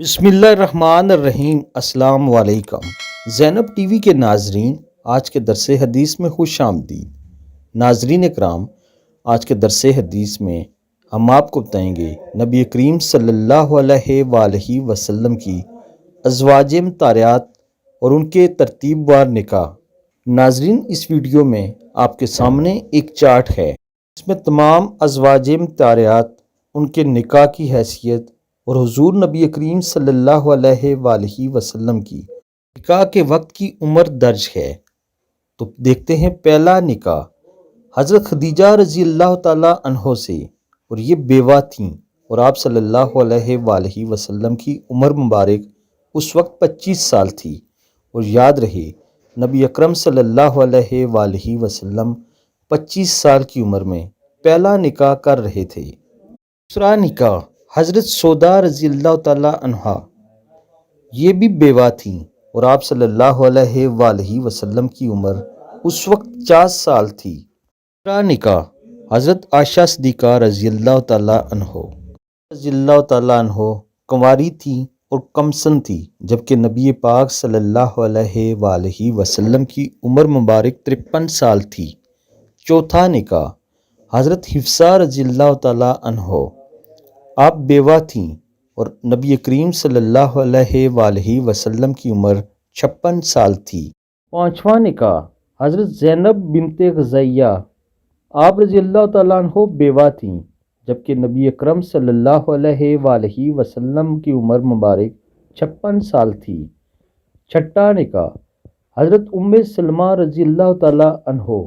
بسم اللہ الرحمن الرحیم۔ السلام علیکم زینب ٹی وی کے ناظرین، آج کے درس حدیث میں خوش آمدید۔ ناظرین اکرام، آج کے درس حدیث میں ہم آپ کو بتائیں گے نبی کریم صلی اللہ علیہ وآلہ وسلم کی ازواج مطہرات اور ان کے ترتیب وار نکاح۔ ناظرین، اس ویڈیو میں آپ کے سامنے ایک چارٹ ہے، اس میں تمام ازواج مطہرات، ان کے نکاح کی حیثیت اور حضور نبی کریم صلی اللہ علیہ وآلہ وسلم کی نکاح کے وقت کی عمر درج ہے۔ تو دیکھتے ہیں پہلا نکاح حضرت خدیجہ رضی اللہ تعالیٰ عنہ سے، اور یہ بیوہ تھیں، اور آپ صلی اللہ علیہ وآلہ وسلم کی عمر مبارک اس وقت 25 سال تھی۔ اور یاد رہے، نبی اکرم صلی اللہ علیہ وآلہ وسلم 25 سال کی عمر میں پہلا نکاح کر رہے تھے۔ دوسرا نکاح حضرت سودا رضی اللہ تعالیٰ عنہا، یہ بھی بیوہ تھیں، اور آپ صلی اللہ علیہ وآلہ وسلم کی عمر اس وقت 50 سال تھی۔ تیسرا نکاح حضرت عائشہ صدیقہ رضی اللہ تعالیٰ عنہ کنواری تھیں اور کمسن تھی، جبکہ نبی پاک صلی اللہ علیہ وآلہ وسلم کی عمر مبارک 53 سال تھی۔ چوتھا نکاح حضرت حفصہ رضی اللہ تعالیٰ عنہ، آپ بیوہ تھیں اور نبی کریم صلی اللہ علیہ وآلہ وسلم کی عمر 56 سال تھی۔ پانچواں نکاح حضرت زینب بنت غزیہ، آپ رضی اللہ تعالیٰ عنہ بیوہ تھیں، جبکہ نبی اکرم صلی اللہ علیہ وآلہ وسلم کی عمر مبارک 56 سال تھی۔ چھٹا نکاح حضرت ام سلمہ رضی اللہ تعالیٰ عنہ،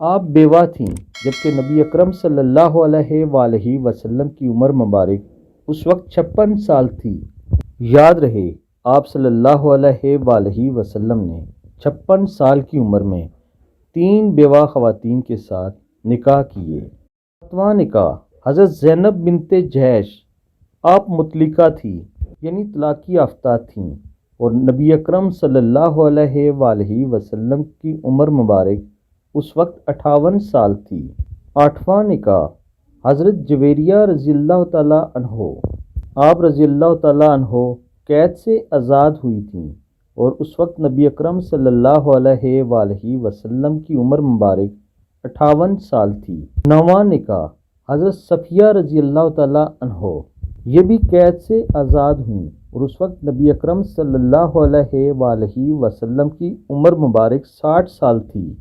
آپ بیوہ تھیں، جبکہ نبی اکرم صلی اللہ علیہ وآلہ وسلم کی عمر مبارک اس وقت 56 سال تھی۔ یاد رہے، آپ صلی اللہ علیہ وآلہ وسلم نے 56 سال کی عمر میں 3 بیوہ خواتین کے ساتھ نکاح کیے۔ ساتواں نکاح حضرت زینب بنت جحش، آپ مطلقہ تھیں، یعنی طلاق یافتہ تھیں، اور نبی اکرم صلی اللہ علیہ وآلہ وسلم کی عمر مبارک اس وقت 58 سال تھی۔ آٹھواں نکاح حضرت جویریہ رضی اللہ تعالیٰ عنہ، آپ رضی اللہ تعالیٰ عنہ قید سے آزاد ہوئی تھیں، اور اس وقت نبی اکرم صلی اللہ علیہ وآلہ وسلم کی عمر مبارک 58 سال تھی۔ نواں نکاح حضرت صفیہ رضی اللہ تعالیٰ عنہ، یہ بھی قید سے آزاد ہوئیں، اور اس وقت نبی اکرم صلی اللہ علیہ وآلہ وسلم کی عمر مبارک 60 سال تھی۔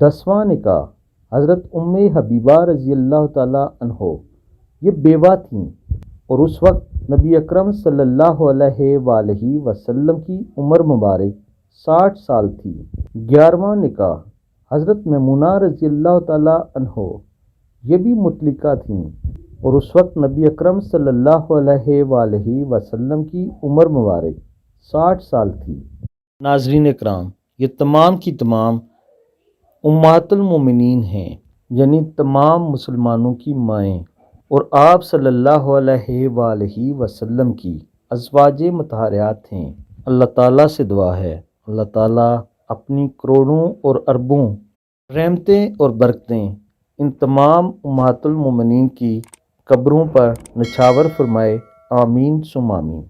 10واں نکاح حضرت ام حبیبہ رضی اللہ تعالیٰ عنہ، یہ بیوہ تھیں، اور اس وقت نبی اکرم صلی اللہ علیہ وآلہ وسلم کی عمر مبارک 60 سال تھی۔ 11واں نکاح حضرت میمونہ رضی اللہ تعالیٰ عنہ، یہ بھی مطلقہ تھیں، اور اس وقت نبی اکرم صلی اللہ علیہ وآلہ وسلم کی عمر مبارک 60 سال تھی۔ ناظرین اکرام، یہ تمام کی تمام امہات المومنین ہیں، یعنی تمام مسلمانوں کی مائیں، اور آپ صلی اللہ علیہ وآلہ وسلم کی ازواج مطہرات ہیں۔ اللہ تعالیٰ سے دعا ہے، اللہ تعالیٰ اپنی کروڑوں اور اربوں رحمتیں اور برکتیں ان تمام امہات المومنین کی قبروں پر نچھاور فرمائے، آمین ثم آمین۔